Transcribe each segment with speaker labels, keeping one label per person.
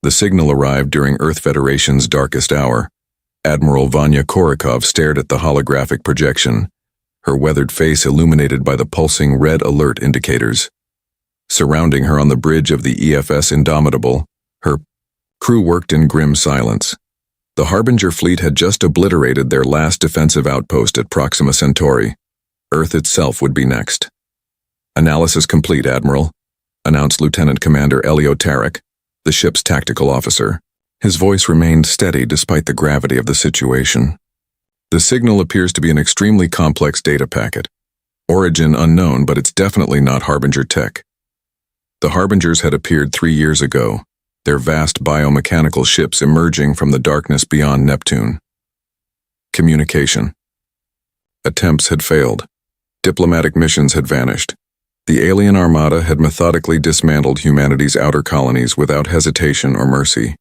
Speaker 1: The signal arrived during Earth Federation's darkest hour. Admiral Vanya Korikov stared at the holographic projection, her weathered face illuminated by the pulsing red alert indicators. Surrounding her on the bridge of the EFS Indomitable, her crew worked in grim silence. The Harbinger fleet had just obliterated their last defensive outpost at Proxima Centauri. Earth itself would be next. "Analysis complete, Admiral," announced Lieutenant Commander Elio Tarek, the ship's tactical officer. His voice remained steady despite the gravity of the situation. "The signal appears to be an extremely complex data packet. Origin unknown, but it's definitely not Harbinger tech. The Harbingers had appeared 3 years ago, their vast biomechanical ships emerging from the darkness beyond Neptune. Communication. Attempts had failed. Diplomatic missions had vanished. The alien armada had methodically dismantled humanity's outer colonies without hesitation or mercy.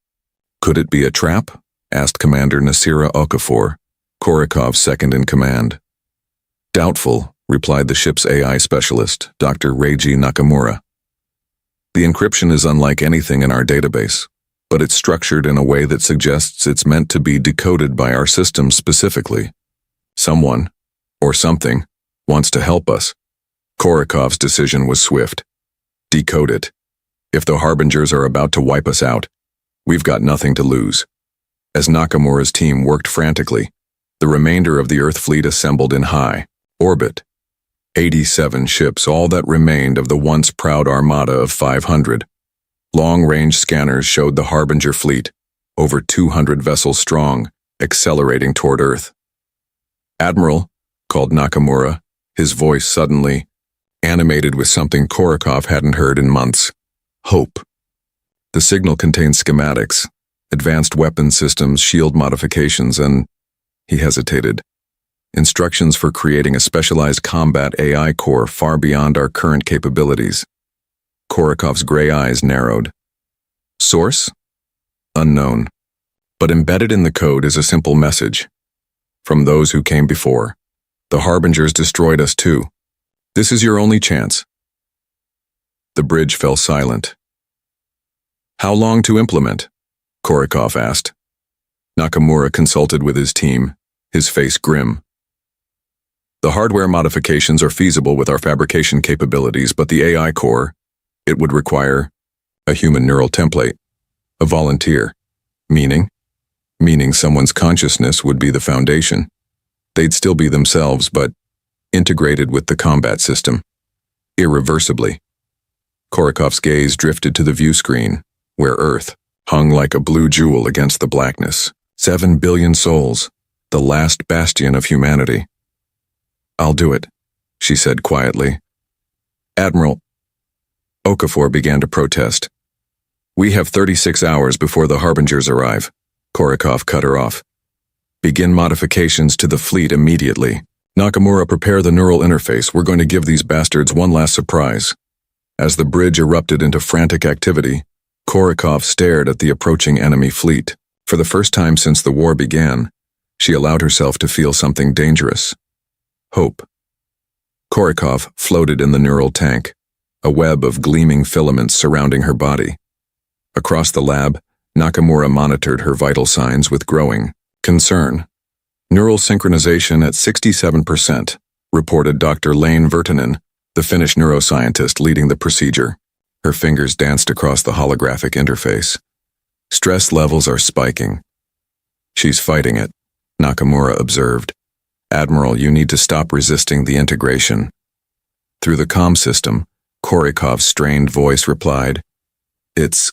Speaker 1: "Could it be a trap?" asked Commander Nasira Okafor, Korikov's second in command. "Doubtful," replied the ship's AI specialist, Dr. Reiji Nakamura. "The encryption is unlike anything in our database, but it's structured in a way that suggests it's meant to be decoded by our system specifically. Someone, or something, wants to help us." Korikov's decision was swift. "Decode it. If the Harbingers are about to wipe us out, we've got nothing to lose." As Nakamura's team worked frantically, the remainder of the Earth fleet assembled in high orbit. 87 ships, all that remained of the once proud armada of 500. Long-range scanners showed the Harbinger fleet, over 200 vessels strong, accelerating toward Earth. "Admiral," called Nakamura, his voice suddenly animated with something Korikov hadn't heard in months. "Hope." The signal contained schematics, advanced weapon systems, shield modifications, and he hesitated. Instructions for creating a specialized combat AI core far beyond our current capabilities. Korikov's gray eyes narrowed. "Source? Unknown. But embedded in the code is a simple message. From those who came before. The Harbingers destroyed us too. This is your only chance." The bridge fell silent. "How long to implement?" Korikov asked. Nakamura consulted with his team, his face grim. "The hardware modifications are feasible with our fabrication capabilities, but the AI core, it would require a human neural template, a volunteer, meaning someone's consciousness would be the foundation. They'd still be themselves, but integrated with the combat system, irreversibly." Korikov's gaze drifted to the view screen, where Earth hung like a blue jewel against the blackness. 7 billion souls, the last bastion of humanity. "I'll do it," she said quietly. "Admiral," Okafor began to protest. "We have 36 hours before the Harbingers arrive," Korikov cut her off. "Begin modifications to the fleet immediately. Nakamura, prepare the neural interface. We're going to give these bastards one last surprise." As the bridge erupted into frantic activity, Korikov stared at the approaching enemy fleet. For the first time since the war began, she allowed herself to feel something dangerous. Hope. Korikov floated in the neural tank, a web of gleaming filaments surrounding her body. Across the lab, Nakamura monitored her vital signs with growing concern. "Neural synchronization at 67%, reported Dr. Lane Virtanen, the Finnish neuroscientist leading the procedure. Her fingers danced across the holographic interface. "Stress levels are spiking." "She's fighting it," Nakamura observed. "Admiral, you need to stop resisting the integration." Through the comm system, Korikov's strained voice replied, "It's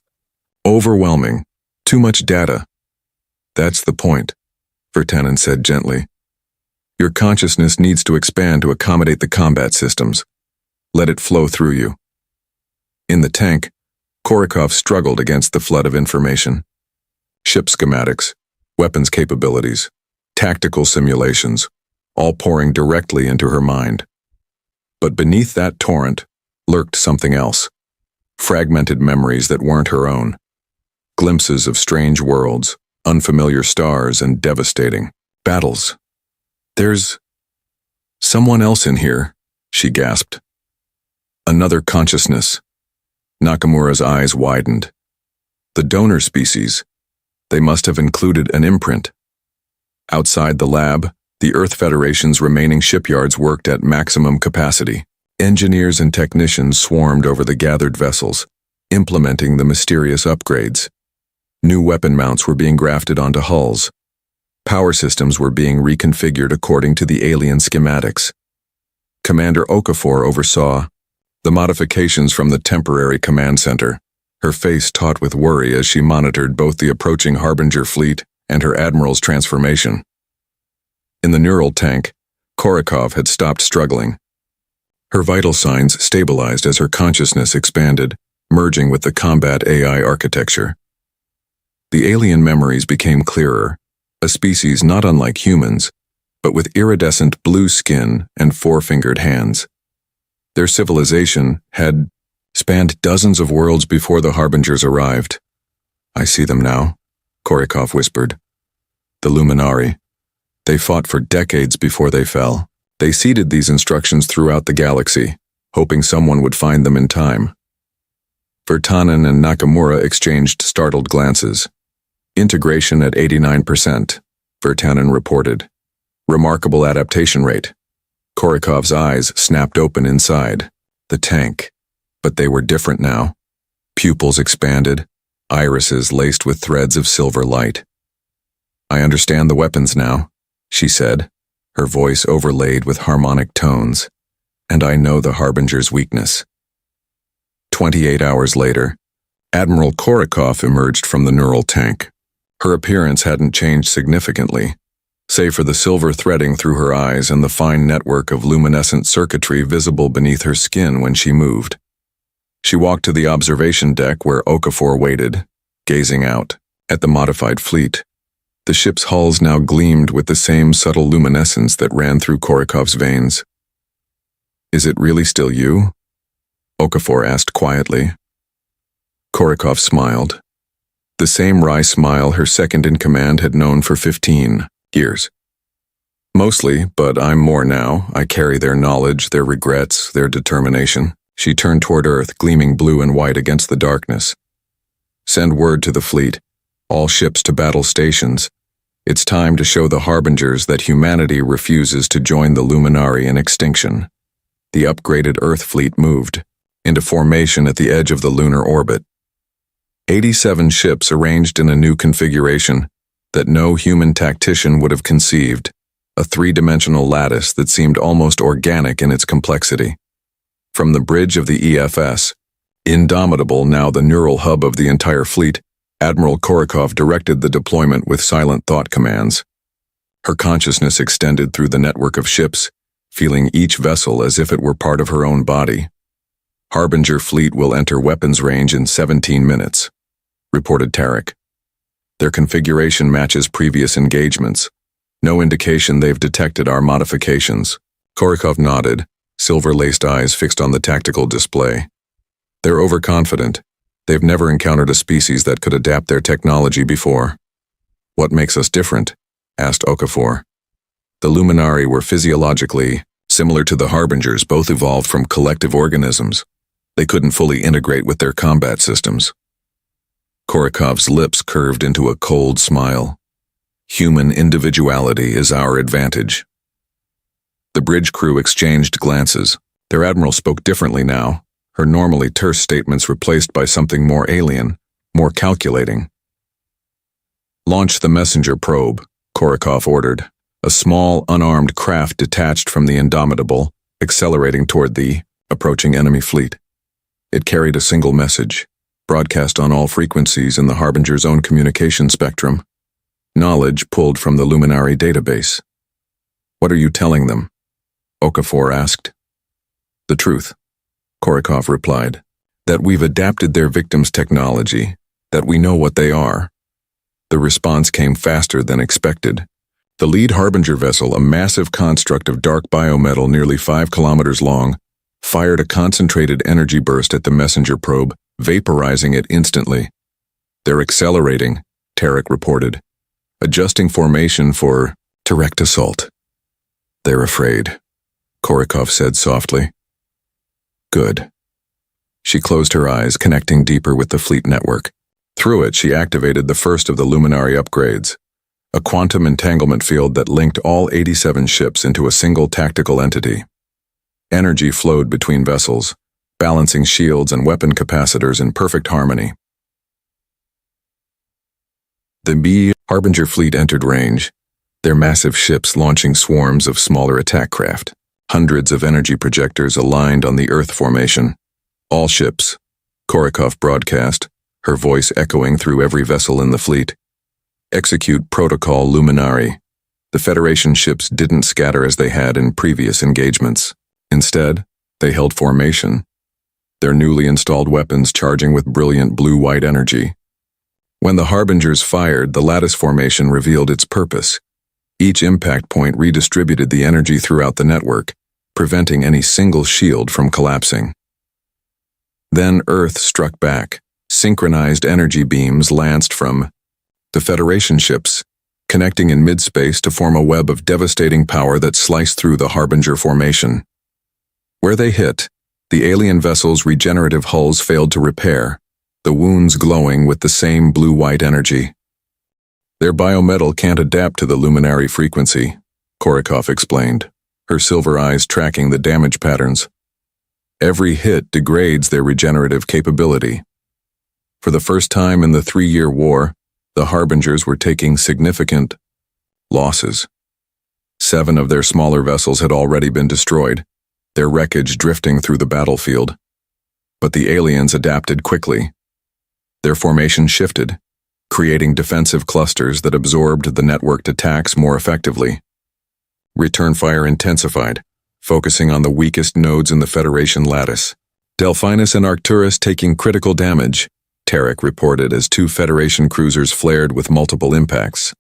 Speaker 1: overwhelming. Too much data." "That's the point," Virtanen said gently. "Your consciousness needs to expand to accommodate the combat systems. Let it flow through you." In the tank, Korikov struggled against the flood of information. Ship schematics, weapons capabilities, tactical simulations, all pouring directly into her mind. But beneath that torrent lurked something else. Fragmented memories that weren't her own. Glimpses of strange worlds, unfamiliar stars, and devastating battles. "There's someone else in here," she gasped. "Another consciousness." Nakamura's eyes widened. The donor species. They must have included an imprint. Outside the lab, the Earth Federation's remaining shipyards worked at maximum capacity. Engineers and technicians swarmed over the gathered vessels, implementing the mysterious upgrades. New weapon mounts were being grafted onto hulls. Power systems were being reconfigured according to the alien schematics. Commander Okafor oversaw the modifications from the temporary command center, her face taut with worry as she monitored both the approaching Harbinger fleet and her admiral's transformation. In the neural tank, Korikov had stopped struggling. Her vital signs stabilized as her consciousness expanded, merging with the combat AI architecture. The alien memories became clearer, a species not unlike humans, but with iridescent blue skin and four-fingered hands. Their civilization had spanned dozens of worlds before the Harbingers arrived. "I see them now," Korikov whispered. "The Luminari. They fought for decades before they fell. They seeded these instructions throughout the galaxy, hoping someone would find them in time." Virtanen and Nakamura exchanged startled glances. "Integration at 89%, Virtanen reported. "Remarkable adaptation rate." Korikov's eyes snapped open inside. The tank. But they were different now. Pupils expanded, irises laced with threads of silver light. "I understand the weapons now," she said, her voice overlaid with harmonic tones. "And I know the Harbinger's weakness." 28 hours later, Admiral Korikov emerged from the neural tank. Her appearance hadn't changed significantly, save for the silver threading through her eyes and the fine network of luminescent circuitry visible beneath her skin when she moved. She walked to the observation deck where Okafor waited, gazing out at the modified fleet. The ship's hulls now gleamed with the same subtle luminescence that ran through Korikov's veins. "Is it really still you?" Okafor asked quietly. Korikov smiled. The same wry smile her second-in-command had known for 15 years. "Mostly, but I'm more now. I carry their knowledge, their regrets, their determination." She turned toward Earth, gleaming blue and white against the darkness. "Send word to the fleet. All ships to battle stations. It's time to show the Harbingers that humanity refuses to join the Luminari in extinction." The upgraded Earth fleet moved into formation at the edge of the lunar orbit. 87 ships arranged in a new configuration that no human tactician would have conceived, a three-dimensional lattice that seemed almost organic in its complexity. From the bridge of the EFS, indomitable now the neural hub of the entire fleet, Admiral Korikov directed the deployment with silent thought commands. Her consciousness extended through the network of ships, feeling each vessel as if it were part of her own body. "Harbinger fleet will enter weapons range in 17 minutes, reported Tarek. "Their configuration matches previous engagements. No indication they've detected our modifications." Korikov nodded, silver-laced eyes fixed on the tactical display. "They're overconfident. They've never encountered a species that could adapt their technology before." "What makes us different?" asked Okafor. "The Luminari were physiologically similar to the Harbingers, both evolved from collective organisms. They couldn't fully integrate with their combat systems." Korikov's lips curved into a cold smile. "Human individuality is our advantage." The bridge crew exchanged glances. Their admiral spoke differently now, her normally terse statements replaced by something more alien, more calculating. "Launch the messenger probe," Korikov ordered. A small, unarmed craft detached from the Indomitable, accelerating toward the approaching enemy fleet. It carried a single message, broadcast on all frequencies in the Harbinger's own communication spectrum. Knowledge pulled from the Luminari database. "What are you telling them?" Okafor asked. "The truth," Korikov replied. "That we've adapted their victims' technology, that we know what they are." The response came faster than expected. The lead Harbinger vessel, a massive construct of dark biometal nearly 5 kilometers long, fired a concentrated energy burst at the messenger probe, vaporizing it instantly. "They're accelerating," Tarek reported. "Adjusting formation for direct assault." "They're afraid," Korikov said softly. "Good." She closed her eyes, connecting deeper with the fleet network. Through it, she activated the first of the luminary upgrades, a quantum entanglement field that linked all 87 ships into a single tactical entity. Energy flowed between vessels, balancing shields and weapon capacitors in perfect harmony. The B Harbinger fleet entered range, their massive ships launching swarms of smaller attack craft. Hundreds of energy projectors aligned on the Earth formation. All ships, Korikov broadcast, her voice echoing through every vessel in the fleet. Execute Protocol Luminari. The Federation ships didn't scatter as they had in previous engagements. Instead, they held formation, their newly installed weapons charging with brilliant blue-white energy. When the Harbingers fired, the lattice formation revealed its purpose. Each impact point redistributed the energy throughout the network, preventing any single shield from collapsing. Then Earth struck back. Synchronized energy beams lanced from the Federation ships, connecting in mid-space to form a web of devastating power that sliced through the Harbinger formation. Where they hit, the alien vessel's regenerative hulls failed to repair, the wounds glowing with the same blue-white energy. Their biometal can't adapt to the luminary frequency, Korikov explained, her silver eyes tracking the damage patterns. Every hit degrades their regenerative capability. For the first time in the 3-year war, the Harbingers were taking significant losses. 7 of their smaller vessels had already been destroyed, their wreckage drifting through the battlefield. But the aliens adapted quickly. Their formation shifted, creating defensive clusters that absorbed the networked attacks more effectively. Return fire intensified, focusing on the weakest nodes in the Federation lattice. Delphinus and Arcturus taking critical damage, Tarek reported as 2 Federation cruisers flared with multiple impacts.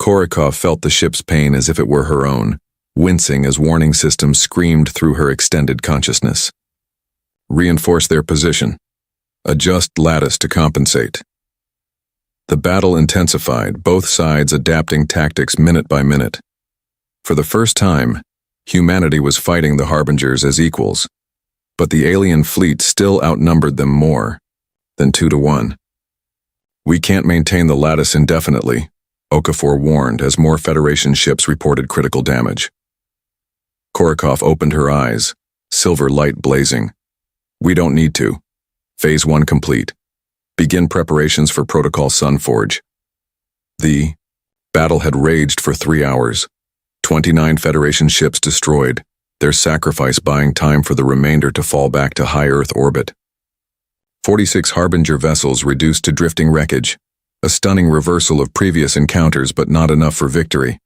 Speaker 1: Korikov felt the ship's pain as if it were her own, wincing as warning systems screamed through her extended consciousness. Reinforce their position. Adjust lattice to compensate. The battle intensified, both sides adapting tactics minute by minute. For the first time, humanity was fighting the Harbingers as equals, but the alien fleet still outnumbered them more than 2 to 1. We can't maintain the lattice indefinitely, Okafor warned as more Federation ships reported critical damage. Korikov opened her eyes, silver light blazing. We don't need to. Phase 1 complete. Begin preparations for Protocol Sunforge. The battle had raged for 3 hours. 29 Federation ships destroyed, their sacrifice buying time for the remainder to fall back to high Earth orbit. 46 Harbinger vessels reduced to drifting wreckage, a stunning reversal of previous encounters but not enough for victory.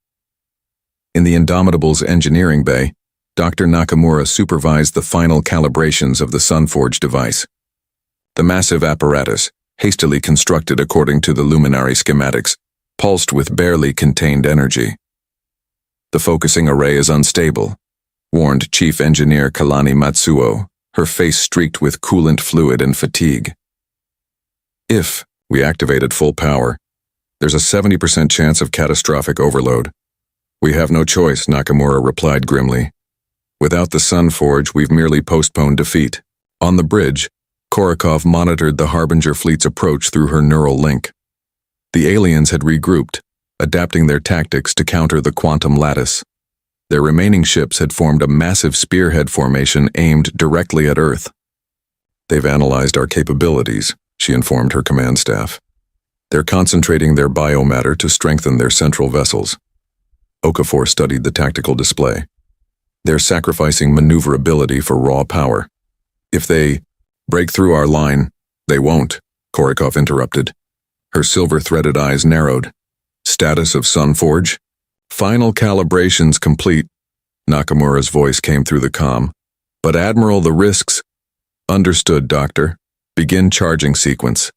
Speaker 1: In the Indomitable's engineering bay, Dr. Nakamura supervised the final calibrations of the Sunforge device. The massive apparatus, hastily constructed according to the luminary schematics, pulsed with barely contained energy. The focusing array is unstable, warned Chief Engineer Kalani Matsuo, her face streaked with coolant fluid and fatigue. If we activate at full power, there's a 70% chance of catastrophic overload. We have no choice, Nakamura replied grimly. Without the Sunforge, we've merely postponed defeat. On the bridge, Korikov monitored the Harbinger fleet's approach through her neural link. The aliens had regrouped, adapting their tactics to counter the quantum lattice. Their remaining ships had formed a massive spearhead formation aimed directly at Earth. They've analyzed our capabilities, she informed her command staff. They're concentrating their biomatter to strengthen their central vessels. Okafor studied the tactical display. They're sacrificing maneuverability for raw power. If they break through our line, they won't, Korikov interrupted. Her silver-threaded eyes narrowed. Status of Sunforge? Final calibrations complete. Nakamura's voice came through the comm. But Admiral, the risks... Understood, Doctor. Begin charging sequence.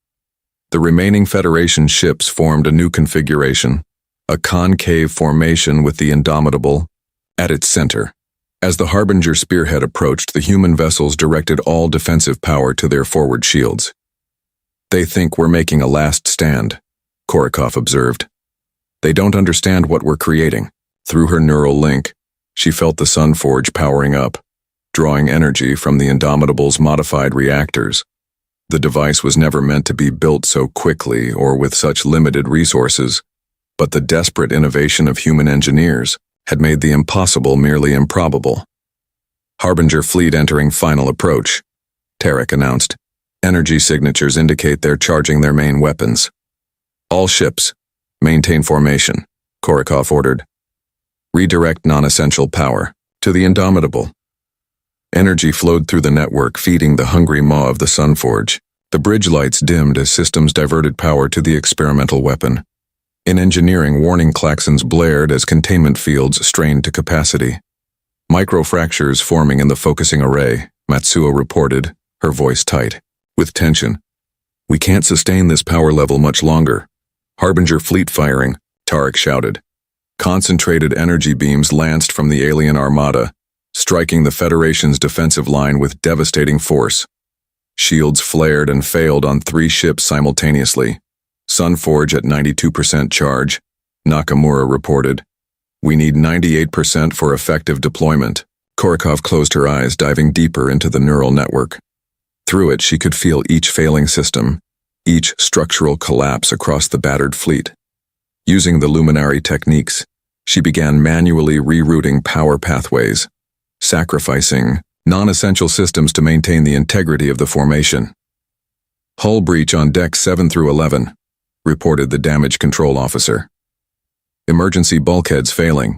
Speaker 1: The remaining Federation ships formed a new configuration, a concave formation with the Indomitable at its center. As the Harbinger spearhead approached, the human vessels directed all defensive power to their forward shields. They think we're making a last stand, Korikov observed. They don't understand what we're creating. Through her neural link, she felt the Sunforge powering up, drawing energy from the Indomitable's modified reactors. The device was never meant to be built so quickly or with such limited resources, but the desperate innovation of human engineers had made the impossible merely improbable. Harbinger fleet entering final approach, Tarek announced. Energy signatures indicate they're charging their main weapons. All ships, maintain formation, Korikov ordered. Redirect non-essential power to the Indomitable. Energy flowed through the network, feeding the hungry maw of the Sunforge. The bridge lights dimmed as systems diverted power to the experimental weapon. In engineering, warning klaxons blared as containment fields strained to capacity. Microfractures forming in the focusing array, Matsuo reported, her voice tight with tension. We can't sustain this power level much longer. Harbinger fleet firing, Tarek shouted. Concentrated energy beams lanced from the alien armada, striking the Federation's defensive line with devastating force. Shields flared and failed on 3 ships simultaneously. Sunforge at 92% charge, Nakamura reported. We need 98% for effective deployment. Korikov closed her eyes, diving deeper into the neural network. Through it, she could feel each failing system, each structural collapse across the battered fleet. Using the luminary techniques, she began manually rerouting power pathways, sacrificing non-essential systems to maintain the integrity of the formation. Hull breach on decks 7 through 11, reported the damage control officer. Emergency bulkheads failing.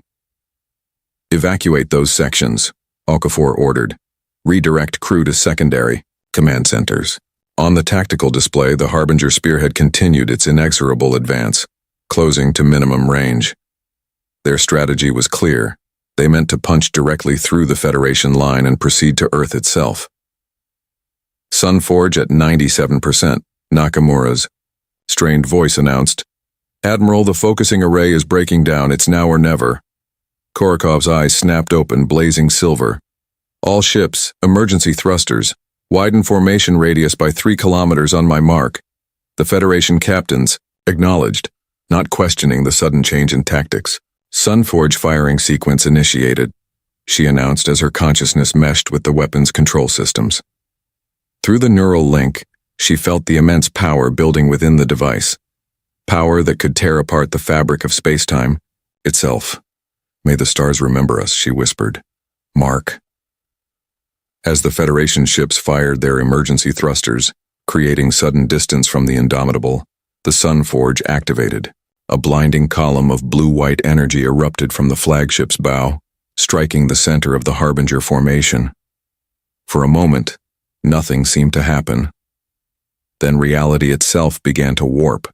Speaker 1: Evacuate those sections, Okafor ordered. Redirect crew to secondary command centers. On the tactical display, the Harbinger spearhead continued its inexorable advance, closing to minimum range. Their strategy was clear. They meant to punch directly through the Federation line and proceed to Earth itself. Sunforge at 97%, Nakamura's strained voice announced. Admiral, the focusing array is breaking down. It's now or never. Korikov's eyes snapped open, blazing silver. All ships, emergency thrusters, widen formation radius by 3 kilometers on my mark. The Federation captains acknowledged, not questioning the sudden change in tactics. Sunforge firing sequence initiated, she announced as her consciousness meshed with the weapon's control systems. Through the neural link, she felt the immense power building within the device. Power that could tear apart the fabric of spacetime itself. May the stars remember us, she whispered. Mark. As the Federation ships fired their emergency thrusters, creating sudden distance from the Indomitable, the Sunforge activated. A blinding column of blue-white energy erupted from the flagship's bow, striking the center of the Harbinger formation. For a moment, nothing seemed to happen. Then reality itself began to warp.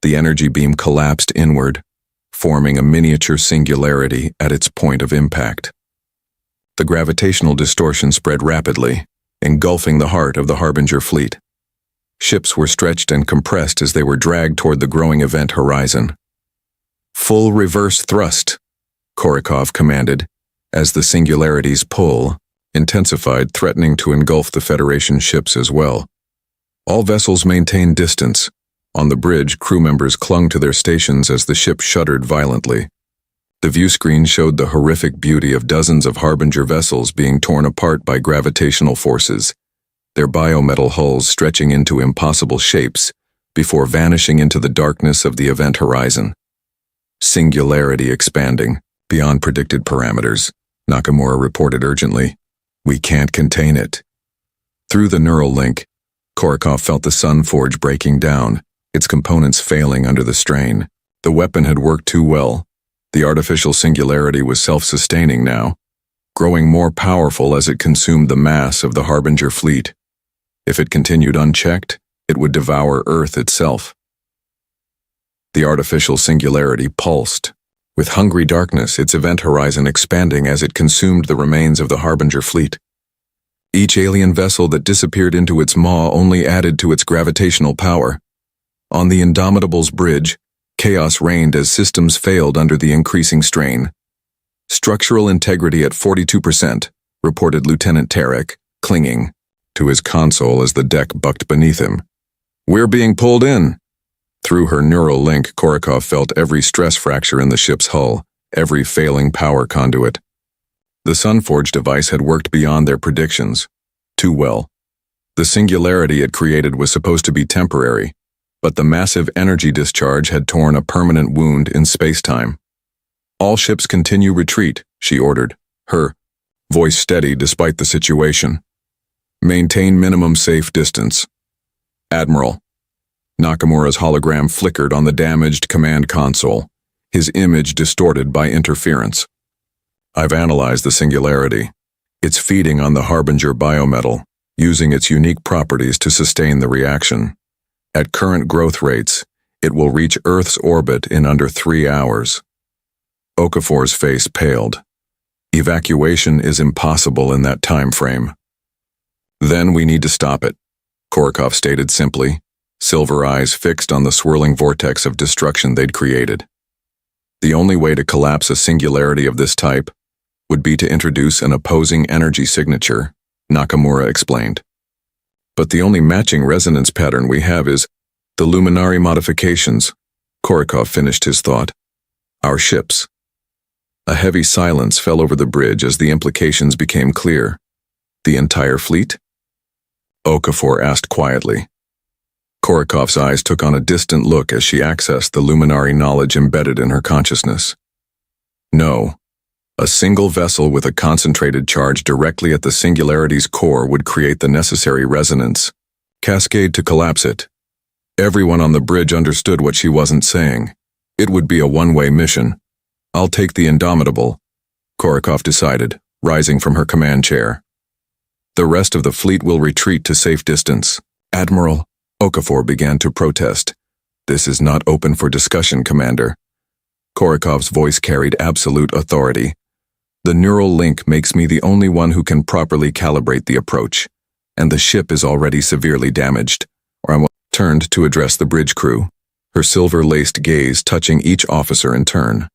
Speaker 1: The energy beam collapsed inward, forming a miniature singularity at its point of impact. The gravitational distortion spread rapidly, engulfing the heart of the Harbinger fleet. Ships were stretched and compressed as they were dragged toward the growing event horizon. Full reverse thrust, Korikov commanded, as the singularity's pull intensified, threatening to engulf the Federation ships as well. All vessels maintained distance. On the bridge, crew members clung to their stations as the ship shuddered violently. The view screen showed the horrific beauty of dozens of Harbinger vessels being torn apart by gravitational forces, their biometal hulls stretching into impossible shapes before vanishing into the darkness of the event horizon. Singularity expanding, beyond predicted parameters, Nakamura reported urgently. We can't contain it. Through the neural link, Korikov felt the Sunforge breaking down, its components failing under the strain. The weapon had worked too well. The artificial singularity was self-sustaining now, growing more powerful as it consumed the mass of the Harbinger fleet. If it continued unchecked, it would devour Earth itself. The artificial singularity pulsed. With hungry darkness, its event horizon expanding as it consumed the remains of the Harbinger fleet. Each alien vessel that disappeared into its maw only added to its gravitational power. On the Indomitable's bridge, chaos reigned as systems failed under the increasing strain. Structural integrity at 42%, reported Lieutenant Tarek, clinging to his console as the deck bucked beneath him. We're being pulled in. Through her neural link, Korikov felt every stress fracture in the ship's hull, every failing power conduit. The Sunforge device had worked beyond their predictions. Too well. The singularity it created was supposed to be temporary, but the massive energy discharge had torn a permanent wound in space-time. "All ships continue retreat," she ordered, her voice steady despite the situation. "Maintain minimum safe distance." "Admiral." Nakamura's hologram flickered on the damaged command console, his image distorted by interference. "I've analyzed the singularity. It's feeding on the Harbinger biometal, using its unique properties to sustain the reaction. At current growth rates, it will reach Earth's orbit in under 3 hours. Okafor's face paled. Evacuation is impossible in that time frame. "Then we need to stop it," Korakov stated simply, silver eyes fixed on the swirling vortex of destruction they'd created. "The only way to collapse a singularity of this type would be to introduce an opposing energy signature," Nakamura explained. "But the only matching resonance pattern we have is the luminary modifications," Korakov finished his thought. "Our ships." A heavy silence fell over the bridge as the implications became clear. "The entire fleet?" Okafor asked quietly. Korakov's eyes took on a distant look as she accessed the luminary knowledge embedded in her consciousness. "No. A single vessel with a concentrated charge directly at the singularity's core would create the necessary resonance. Cascade to collapse it." Everyone on the bridge understood what she wasn't saying. It would be a one-way mission. "I'll take the Indomitable," Korakov decided, rising from her command chair. "The rest of the fleet will retreat to safe distance." "Admiral," Okafor began to protest. "This is not open for discussion, Commander." Korakov's voice carried absolute authority. "The neural link makes me the only one who can properly calibrate the approach, and the ship is already severely damaged." Turned to address the bridge crew, her silver-laced gaze touching each officer in turn.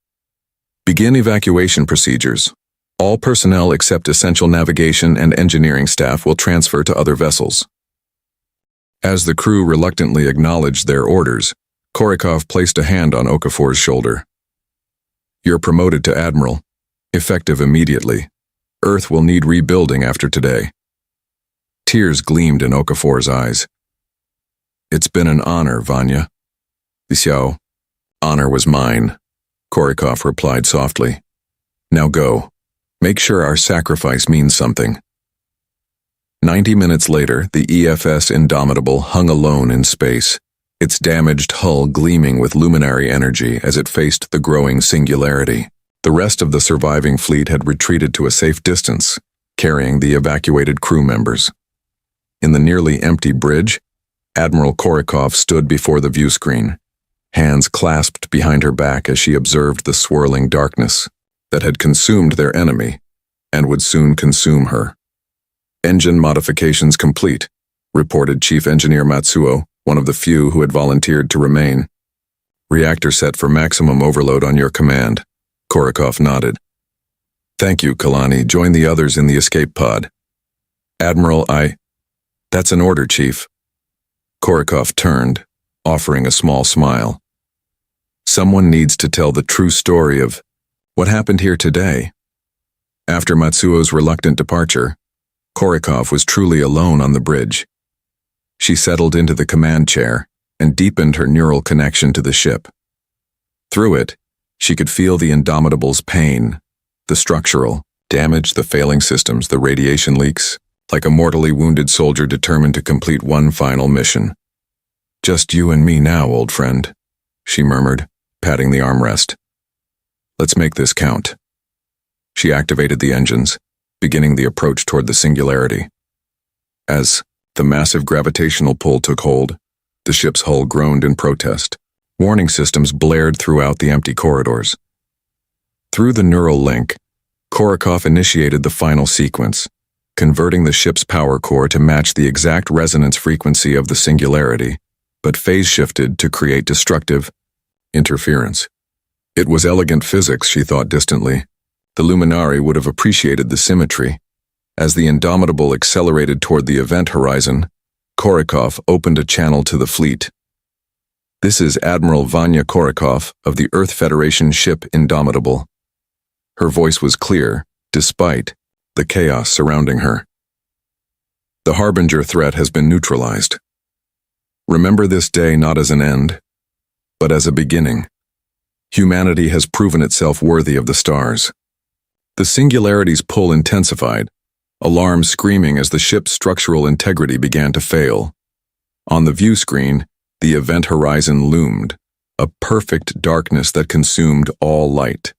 Speaker 1: "Begin evacuation procedures. All personnel except essential navigation and engineering staff will transfer to other vessels." As the crew reluctantly acknowledged their orders, Korakov placed a hand on Okafor's shoulder. "You're promoted to Admiral, effective immediately. Earth will need rebuilding after today." Tears gleamed in Okafor's eyes. "It's been an honor, Vanya." "Xiao, honor was mine," Korakov replied softly. "Now go. Make sure our sacrifice means something." 90 minutes later, the EFS Indomitable hung alone in space, its damaged hull gleaming with luminary energy as it faced the growing singularity. The rest of the surviving fleet had retreated to a safe distance, carrying the evacuated crew members. In the nearly empty bridge, Admiral Korakov stood before the viewscreen, hands clasped behind her back as she observed the swirling darkness that had consumed their enemy and would soon consume her. "Engine modifications complete," reported Chief Engineer Matsuo, one of the few who had volunteered to remain. "Reactor set for maximum overload on your command." Korakov nodded. "Thank you, Kalani. Join the others in the escape pod." "Admiral, That's an order, Chief." Korakov turned, offering a small smile. "Someone needs to tell the true story of what happened here today." After Matsuo's reluctant departure, Korakov was truly alone on the bridge. She settled into the command chair and deepened her neural connection to the ship. Through it, she could feel the Indomitable's pain, the structural damage, the failing systems, the radiation leaks, like a mortally wounded soldier determined to complete one final mission. "Just you and me now, old friend," she murmured, patting the armrest. "Let's make this count." She activated the engines, beginning the approach toward the singularity. As the massive gravitational pull took hold, the ship's hull groaned in protest. Warning systems blared throughout the empty corridors. Through the neural link, Korakov initiated the final sequence, converting the ship's power core to match the exact resonance frequency of the singularity, but phase-shifted to create destructive interference. It was elegant physics, she thought distantly. The Luminari would have appreciated the symmetry. As the Indomitable accelerated toward the event horizon, Korakov opened a channel to the fleet. "This is Admiral Vanya Korakov of the Earth Federation ship Indomitable." Her voice was clear, despite the chaos surrounding her. The Harbinger threat has been neutralized. Remember this day not as an end, but as a beginning. Humanity has proven itself worthy of the stars. The Singularity's pull intensified, alarms screaming as the ship's structural integrity began to fail. On the view screen, the event horizon loomed, a perfect darkness that consumed all light.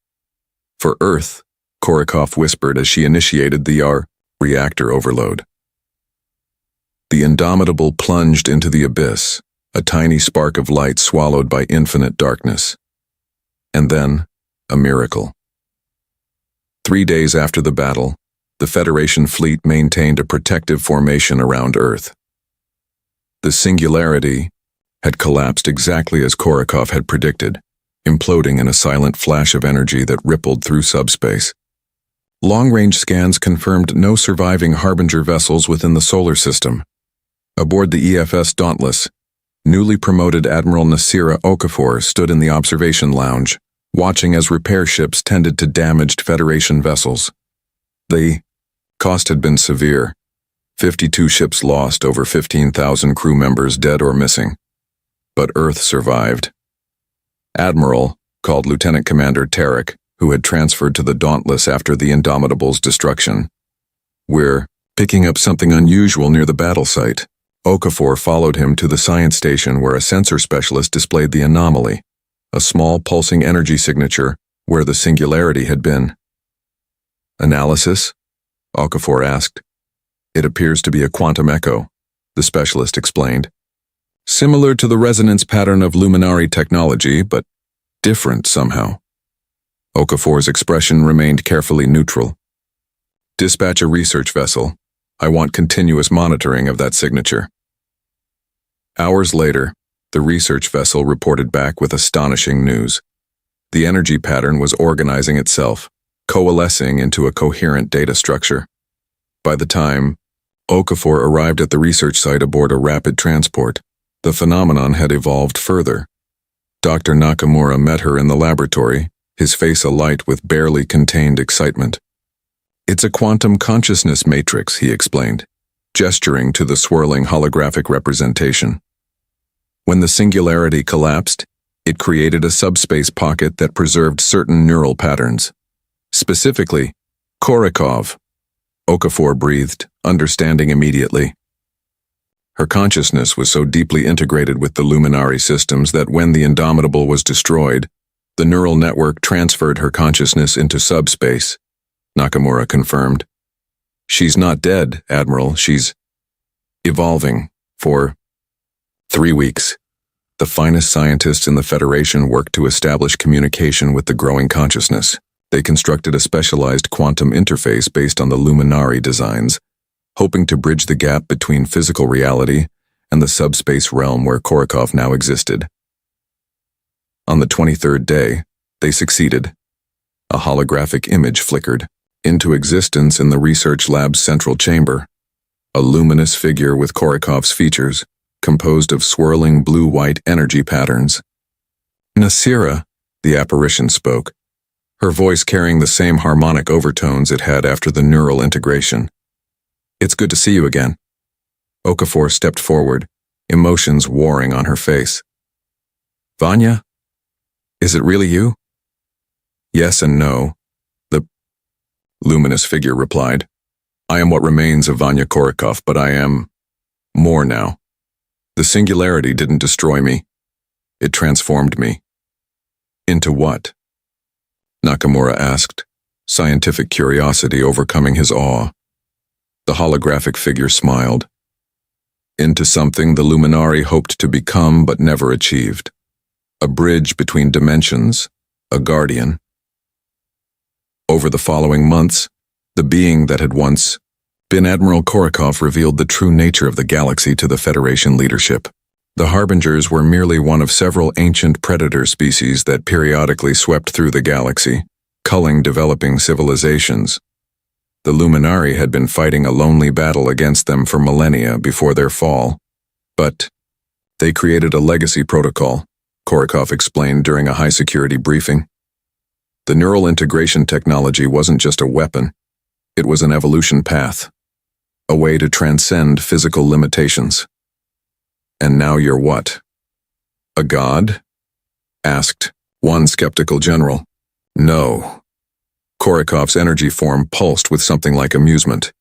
Speaker 1: For Earth, Korikov whispered as she initiated the reactor overload. The Indomitable plunged into the abyss, a tiny spark of light swallowed by infinite darkness. And then, a miracle. 3 days after the battle, the Federation fleet maintained a protective formation around Earth. The Singularity had collapsed exactly as Korikov had predicted, imploding in a silent flash of energy that rippled through subspace. Long-range scans confirmed no surviving Harbinger vessels within the solar system. Aboard the EFS Dauntless, newly promoted Admiral Nasira Okafor stood in the observation lounge, watching as repair ships tended to damaged Federation vessels. The cost had been severe. 52 ships lost, over 15,000 crew members dead or missing. But Earth survived. Admiral, called Lieutenant Commander Tarek, who had transferred to the Dauntless after the Indomitable's destruction. "We're picking up something unusual near the battle site." Okafor followed him to the science station where a sensor specialist displayed the anomaly, a small pulsing energy signature where the Singularity had been. "Analysis?" Okafor asked. "It appears to be a quantum echo," the specialist explained. "Similar to the resonance pattern of Luminari technology, but different somehow." Okafor's expression remained carefully neutral. "Dispatch a research vessel. I want continuous monitoring of that signature." Hours later, the research vessel reported back with astonishing news. The energy pattern was organizing itself, coalescing into a coherent data structure. By the time Okafor arrived at the research site aboard a rapid transport, the phenomenon had evolved further. Dr. Nakamura met her in the laboratory, his face alight with barely contained excitement. "It's a quantum consciousness matrix," he explained, gesturing to the swirling holographic representation. When the Singularity collapsed, it created a subspace pocket that preserved certain neural patterns. Specifically, Korikov. Okafor breathed, understanding immediately. Her consciousness was so deeply integrated with the Luminari systems that when the Indomitable was destroyed, the neural network transferred her consciousness into subspace, Nakamura confirmed. "She's not dead, Admiral. She's evolving for 3 weeks. The finest scientists in the Federation worked to establish communication with the growing consciousness. They constructed a specialized quantum interface based on the Luminari designs, hoping to bridge the gap between physical reality and the subspace realm where Korikov now existed. On the 23rd day, they succeeded. A holographic image flickered into existence in the research lab's central chamber, a luminous figure with Korikov's features, composed of swirling blue-white energy patterns. "Nasira," the apparition spoke, her voice carrying the same harmonic overtones it had after the neural integration. "It's good to see you again." Okafor stepped forward, emotions warring on her face. "Vanya? Is it really you?" "Yes and no," the luminous figure replied. "I am what remains of Vanya Korikov, but I am more now. The Singularity didn't destroy me. It transformed me." "Into what?" Nakamura asked, scientific curiosity overcoming his awe. The holographic figure smiled. "Into something the Luminari hoped to become but never achieved. A bridge between dimensions, a guardian." Over the following months, the being that had once been Admiral Korikov revealed the true nature of the galaxy to the Federation leadership. The Harbingers were merely one of several ancient predator species that periodically swept through the galaxy, culling developing civilizations. The Luminari had been fighting a lonely battle against them for millennia before their fall. But they created a legacy protocol, Korikov explained during a high-security briefing. The neural integration technology wasn't just a weapon, it was an evolution path. a way to transcend physical limitations. And now you're what? A god? Asked one skeptical general. No. Korikov's energy form pulsed with something like amusement.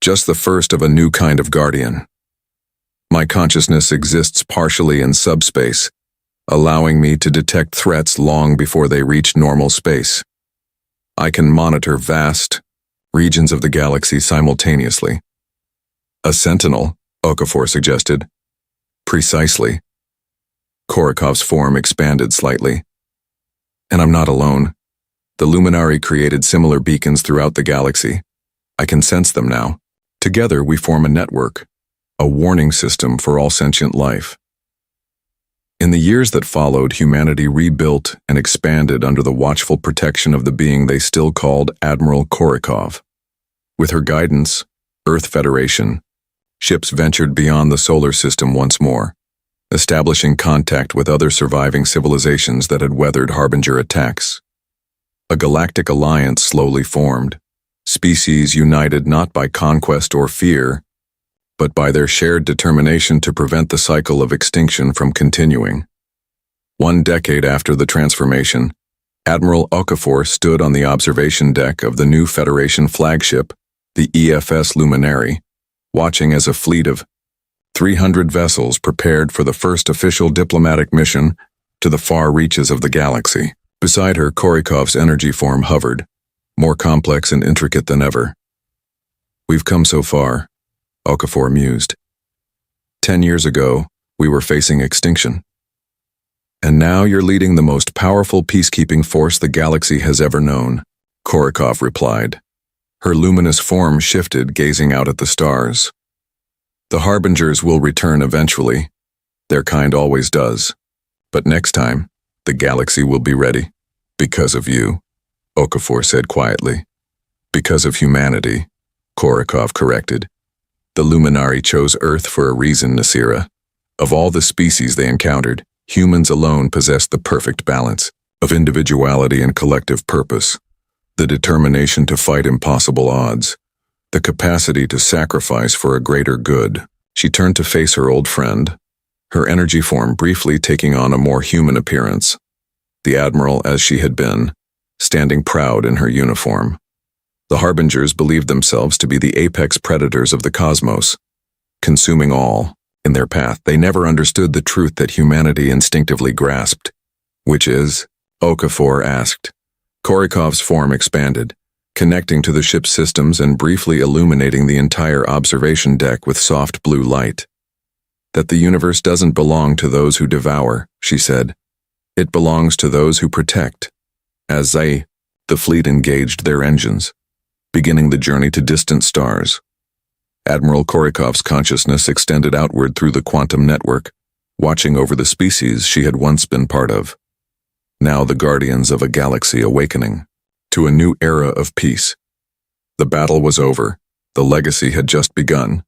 Speaker 1: Just the first of a new kind of guardian. My consciousness exists partially in subspace, allowing me to detect threats long before they reach normal space. I can monitor vast regions of the galaxy simultaneously. A sentinel, Okafor suggested. Precisely. Korikov's form expanded slightly. And I'm not alone. The Luminari created similar beacons throughout the galaxy. I can sense them now. Together we form a network, a warning system for all sentient life. In the years that followed, humanity rebuilt and expanded under the watchful protection of the being they still called Admiral Korikov. With her guidance, Earth Federation, ships ventured beyond the solar system once more, establishing contact with other surviving civilizations that had weathered Harbinger attacks. A galactic alliance slowly formed, species united not by conquest or fear, but by their shared determination to prevent the cycle of extinction from continuing. 1 decade after the transformation, Admiral Okafor stood on the observation deck of the new Federation flagship, the EFS Luminary, watching as a fleet of 300 vessels prepared for the first official diplomatic mission to the far reaches of the galaxy. Beside her, Korikov's energy form hovered, more complex and intricate than ever. We've come so far, Okafor mused. 10 years ago, we were facing extinction. And now you're leading the most powerful peacekeeping force the galaxy has ever known, Korikov replied. Her luminous form shifted, gazing out at the stars. The Harbingers will return eventually. Their kind always does. But next time, the galaxy will be ready. Because of you, Okafor said quietly. Because of humanity, Korikov corrected. The Luminari chose Earth for a reason, Nasira. Of all the species they encountered, humans alone possessed the perfect balance of individuality and collective purpose, the determination to fight impossible odds, the capacity to sacrifice for a greater good. She turned to face her old friend, her energy form briefly taking on a more human appearance. The Admiral as she had been, standing proud in her uniform. The Harbingers believed themselves to be the apex predators of the cosmos, consuming all. In their path, they never understood the truth that humanity instinctively grasped. Which is? Okafor asked. Korikov's form expanded, connecting to the ship's systems and briefly illuminating the entire observation deck with soft blue light. That the universe doesn't belong to those who devour, she said. It belongs to those who protect. As the fleet engaged their engines, beginning the journey to distant stars. Admiral Korikov's consciousness extended outward through the quantum network, watching over the species she had once been part of. Now the guardians of a galaxy awakening to a new era of peace. The battle was over. The legacy had just begun.